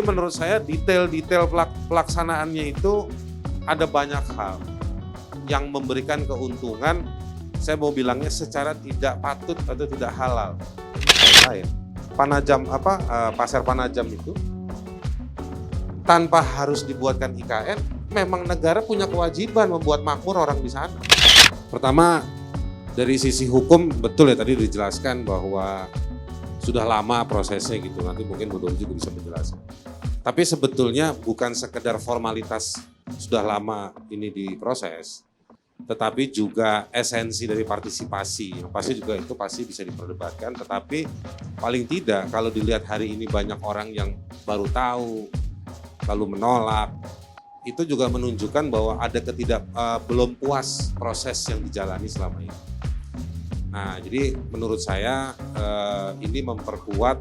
Menurut saya detail-detail pelaksanaannya itu ada banyak hal yang memberikan keuntungan, saya mau bilangnya secara tidak patut atau tidak halal. Lain. Pasir Panajam itu tanpa harus dibuatkan IKN, memang negara punya kewajiban membuat makmur orang di sana. Pertama, dari sisi hukum betul ya tadi dijelaskan bahwa sudah lama prosesnya gitu, nanti mungkin Bu Dom juga bisa menjelaskan. Tapi sebetulnya bukan sekedar formalitas sudah lama ini diproses, tetapi juga esensi dari partisipasi, yang pasti juga itu pasti bisa diperdebatkan, tetapi paling tidak kalau dilihat hari ini banyak orang yang baru tahu, lalu menolak, itu juga menunjukkan bahwa ada belum puas proses yang dijalani selama ini. Nah, jadi menurut saya ini memperkuat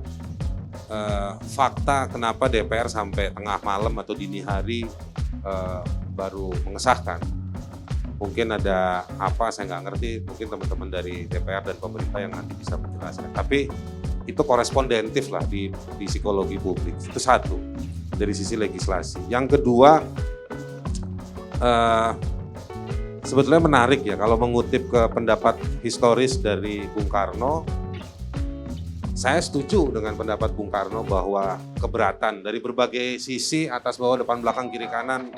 fakta kenapa DPR sampai tengah malam atau dini hari baru mengesahkan. Mungkin ada apa saya nggak ngerti, mungkin teman-teman dari DPR dan pemerintah yang nanti bisa menjelaskan. Tapi itu korespondentif lah di psikologi publik. Itu satu dari sisi legislasi. Yang kedua, sebetulnya menarik ya kalau mengutip ke pendapat historis dari Bung Karno. Saya setuju dengan pendapat Bung Karno bahwa keberatan dari berbagai sisi, atas bawah depan belakang kiri kanan,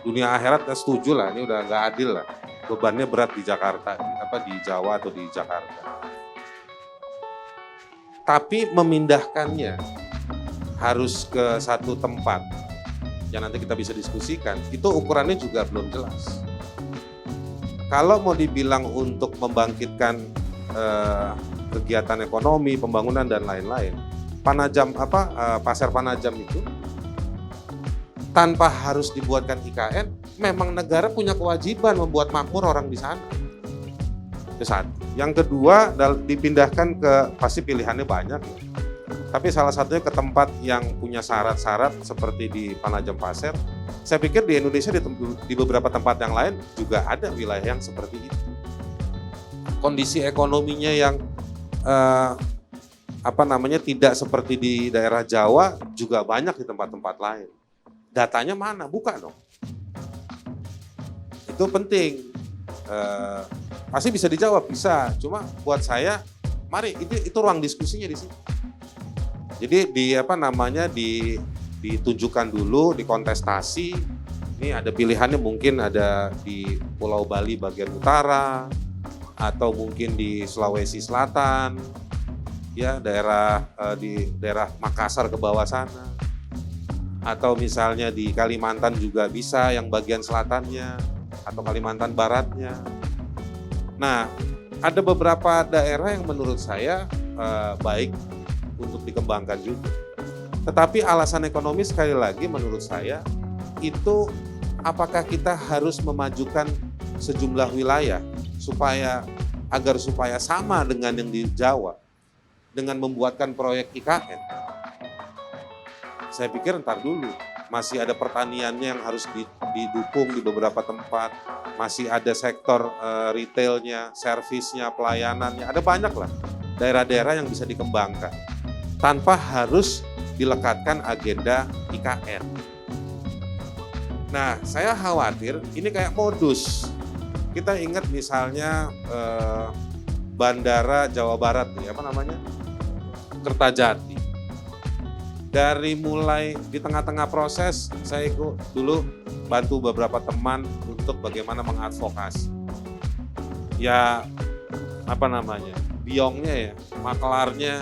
dunia akhirat, saya setuju lah, ini udah nggak adil lah. Bebannya berat di Jakarta, di Jawa atau di Jakarta. Tapi memindahkannya harus ke satu tempat yang nanti kita bisa diskusikan, itu ukurannya juga belum jelas. Kalau mau dibilang untuk membangkitkan kegiatan ekonomi, pembangunan dan lain-lain, Pasir Panajam itu tanpa harus dibuatkan IKN, memang negara punya kewajiban membuat makmur orang di sana. Itu satu. Yang kedua, dipindahkan ke, pasti pilihannya banyak, tapi salah satunya ke tempat yang punya syarat-syarat seperti di Panajam Pasir. Saya pikir di Indonesia di beberapa tempat yang lain juga ada wilayah yang seperti itu. Kondisi ekonominya yang tidak seperti di daerah Jawa juga banyak di tempat-tempat lain. Datanya mana? Buka dong. Itu penting. Pasti bisa dijawab, bisa. Cuma buat saya, mari itu ruang diskusinya di sini. Jadi ditunjukkan dulu, dikontestasi. Ini ada pilihannya, mungkin ada di Pulau Bali bagian utara, atau mungkin di Sulawesi Selatan, ya di daerah Makassar ke bawah sana, atau misalnya di Kalimantan juga bisa yang bagian selatannya, atau Kalimantan Baratnya. Nah, ada beberapa daerah yang menurut saya baik untuk dikembangkan juga. Tetapi alasan ekonomi sekali lagi menurut saya itu apakah kita harus memajukan sejumlah wilayah agar supaya sama dengan yang di Jawa dengan membuatkan proyek IKN. Saya pikir ntar dulu, masih ada pertaniannya yang harus didukung di beberapa tempat, masih ada sektor retailnya, servisnya, pelayanannya, ada banyak lah daerah-daerah yang bisa dikembangkan tanpa harus dilekatkan agenda IKN. Nah, saya khawatir ini kayak modus. Kita ingat misalnya Bandara Jawa Barat, Kertajati. Dari mulai di tengah-tengah proses, saya ikut dulu bantu beberapa teman untuk bagaimana mengadvokasi. Ya, biongnya ya, makelarnya,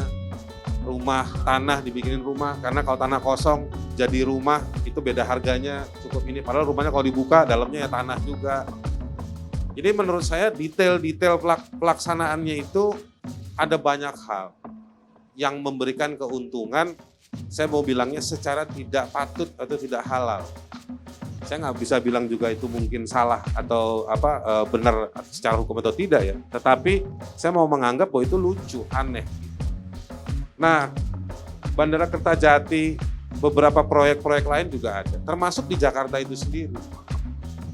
rumah, tanah dibikinin rumah, karena kalau tanah kosong jadi rumah itu beda harganya cukup ini, padahal rumahnya kalau dibuka dalamnya ya tanah juga. Jadi menurut saya detail-detail pelaksanaannya itu ada banyak hal yang memberikan keuntungan, saya mau bilangnya secara tidak patut atau tidak halal. Saya nggak bisa bilang juga itu mungkin salah atau benar secara hukum atau tidak ya, tetapi saya mau menganggap bahwa itu lucu, aneh. Nah, Bandara Kertajati, beberapa proyek-proyek lain juga ada, termasuk di Jakarta itu sendiri.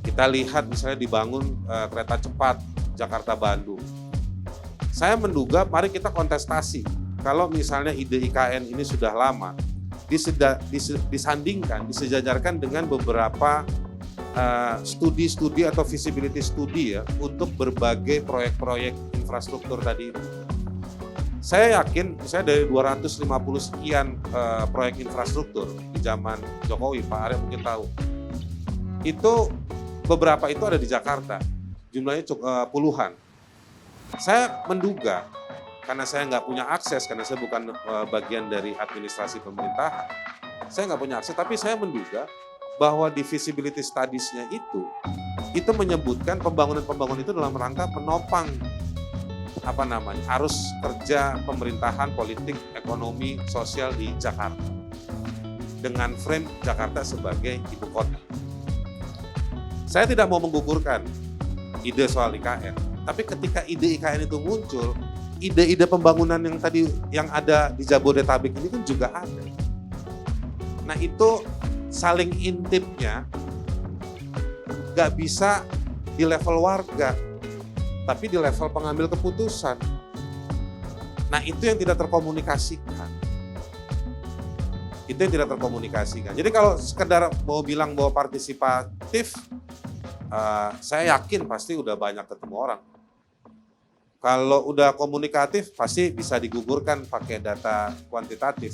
Kita lihat misalnya dibangun kereta cepat Jakarta-Bandung. Saya menduga mari kita kontestasi. Kalau misalnya ide IKN ini sudah lama, disandingkan, disejajarkan dengan beberapa studi-studi atau feasibility study ya untuk berbagai proyek-proyek infrastruktur tadi itu. Saya yakin misalnya dari 250 sekian proyek infrastruktur di zaman Jokowi, Pak Arya mungkin tahu, itu beberapa itu ada di Jakarta, jumlahnya puluhan. Saya menduga, karena saya nggak punya akses, karena saya bukan bagian dari administrasi pemerintahan, saya nggak punya akses, tapi saya menduga bahwa di feasibility studies-nya itu menyebutkan pembangunan-pembangunan itu dalam rangka menopang arus kerja pemerintahan, politik, ekonomi, sosial di Jakarta dengan frame Jakarta sebagai ibu kota. Saya tidak mau menggugurkan ide soal IKN, tapi ketika ide IKN itu muncul, ide-ide pembangunan yang ada di Jabodetabek ini kan juga ada. Nah itu saling intipnya nggak bisa di level warga, tapi di level pengambil keputusan. Nah itu yang tidak terkomunikasikan. Jadi kalau sekedar mau bilang bahwa partisipatif, saya yakin pasti udah banyak ketemu orang. Kalau udah komunikatif pasti bisa digugurkan pakai data kuantitatif.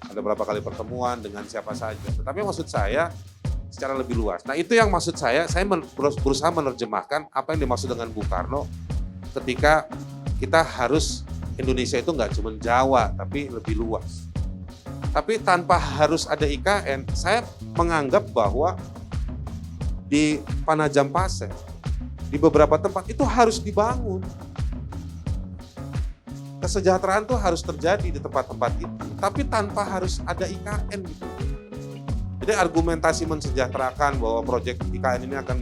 Ada berapa kali pertemuan dengan siapa saja. Tetapi maksud saya secara lebih luas. Nah itu yang maksud saya berusaha menerjemahkan apa yang dimaksud dengan Bung Karno ketika kita harus Indonesia itu nggak cuma Jawa tapi lebih luas. Tapi tanpa harus ada IKN, saya menganggap bahwa di Panajam Pasir, di beberapa tempat itu harus dibangun. Kesejahteraan itu harus terjadi di tempat-tempat itu, tapi tanpa harus ada IKN gitu. Jadi argumentasi mensejahterakan bahwa proyek IKN ini akan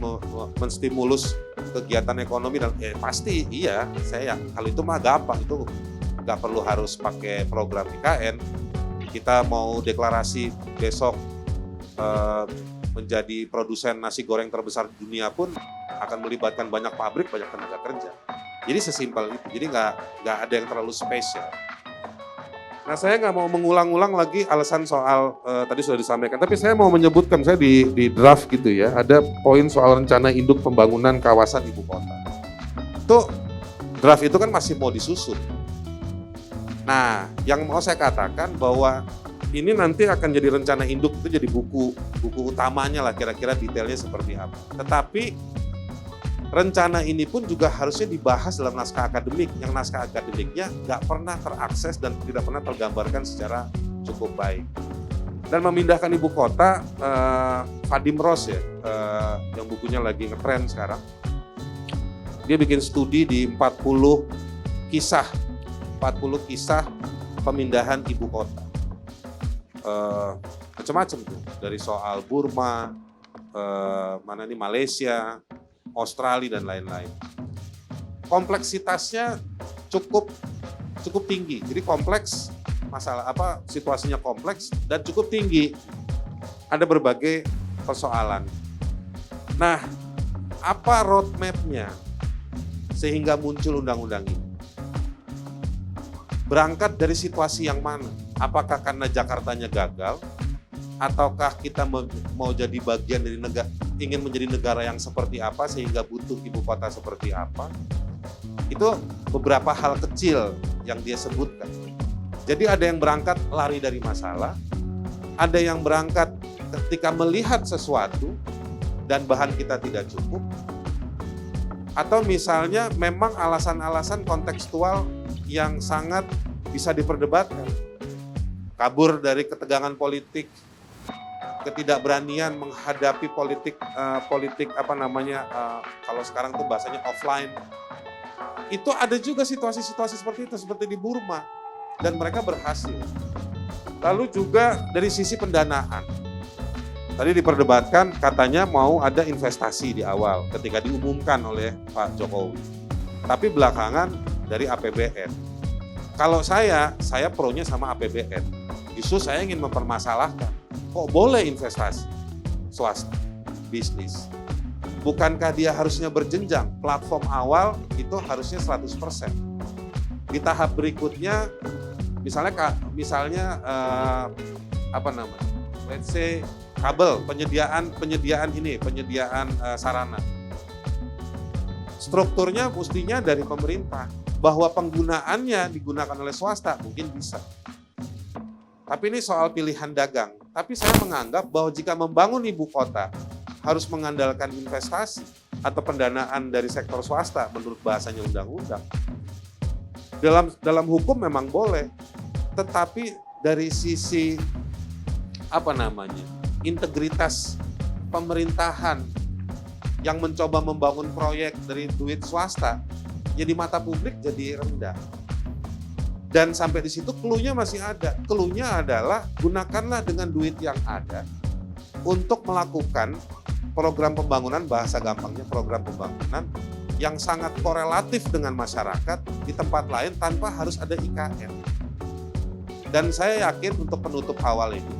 menstimulus kegiatan ekonomi dan pasti iya, saya kalau itu mah gampang, itu nggak perlu harus pakai program IKN. Kita mau deklarasi besok menjadi produsen nasi goreng terbesar di dunia pun akan melibatkan banyak pabrik, banyak tenaga kerja. Jadi sesimpel itu, jadi nggak ada yang terlalu spesial. Nah saya nggak mau mengulang-ulang lagi alasan soal tadi sudah disampaikan, tapi saya mau menyebutkan, saya di draft gitu ya, ada poin soal rencana induk pembangunan kawasan ibu kota. Itu draft itu kan masih mau disusun. Nah yang mau saya katakan bahwa ini nanti akan jadi rencana induk, itu jadi buku utamanya lah kira-kira detailnya seperti apa. Tetapi rencana ini pun juga harusnya dibahas dalam naskah akademik, yang naskah akademiknya nggak pernah terakses dan tidak pernah tergambarkan secara cukup baik. Dan memindahkan ibu kota, Vadim Ros ya, yang bukunya lagi ngetren sekarang, dia bikin studi di 40 kisah pemindahan ibu kota. Macam-macam tuh, dari soal Burma, Malaysia, Australia dan lain-lain. Kompleksitasnya cukup tinggi. Jadi kompleks, situasinya kompleks dan cukup tinggi. Ada berbagai persoalan. Nah, apa roadmap-nya sehingga muncul undang-undang ini? Berangkat dari situasi yang mana? Apakah karena Jakartanya gagal? Ataukah kita mau jadi bagian dari ingin menjadi negara yang seperti apa sehingga butuh ibu kota seperti apa? Itu beberapa hal kecil yang dia sebutkan. Jadi ada yang berangkat lari dari masalah, ada yang berangkat ketika melihat sesuatu dan bahan kita tidak cukup, atau misalnya memang alasan-alasan kontekstual yang sangat bisa diperdebatkan. Kabur dari ketegangan politik, ketidakberanian menghadapi politik kalau sekarang tuh bahasanya offline. Itu ada juga situasi-situasi seperti itu, seperti di Burma, dan mereka berhasil. Lalu juga dari sisi pendanaan, tadi diperdebatkan katanya mau ada investasi di awal ketika diumumkan oleh Pak Jokowi, tapi belakangan dari APBN. Kalau saya pro-nya sama APBN. Justru saya ingin mempermasalahkan, kok boleh investasi swasta, bisnis? Bukankah dia harusnya berjenjang? Platform awal itu harusnya 100%. Di tahap berikutnya, misalnya apa namanya, let's say kabel, penyediaan sarana. Strukturnya mestinya dari pemerintah, bahwa penggunaannya digunakan oleh swasta mungkin bisa. Tapi ini soal pilihan dagang. Tapi saya menganggap bahwa jika membangun ibu kota harus mengandalkan investasi atau pendanaan dari sektor swasta menurut bahasanya undang-undang. Dalam hukum memang boleh, tetapi dari sisi integritas pemerintahan yang mencoba membangun proyek dari duit swasta, ya di mata publik jadi rendah. Dan sampai di situ clue-nya masih ada. Clue-nya adalah gunakanlah dengan duit yang ada untuk melakukan program pembangunan, bahasa gampangnya program pembangunan yang sangat korelatif dengan masyarakat di tempat lain tanpa harus ada IKN. Dan saya yakin untuk penutup awal ini,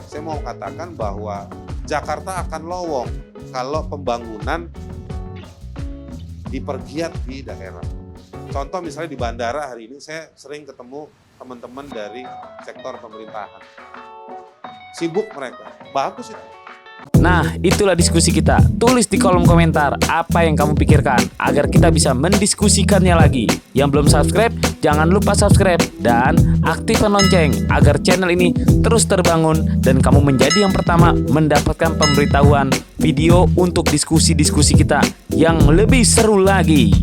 saya mau katakan bahwa Jakarta akan lowong kalau pembangunan dipergiat di daerah. Contoh misalnya di bandara hari ini saya sering ketemu teman-teman dari sektor pemerintahan. Sibuk mereka, bagus itu. Nah, itulah diskusi kita. Tulis di kolom komentar apa yang kamu pikirkan agar kita bisa mendiskusikannya lagi. Yang belum subscribe, jangan lupa subscribe dan aktifkan lonceng agar channel ini terus terbangun dan kamu menjadi yang pertama mendapatkan pemberitahuan video untuk diskusi-diskusi kita yang lebih seru lagi.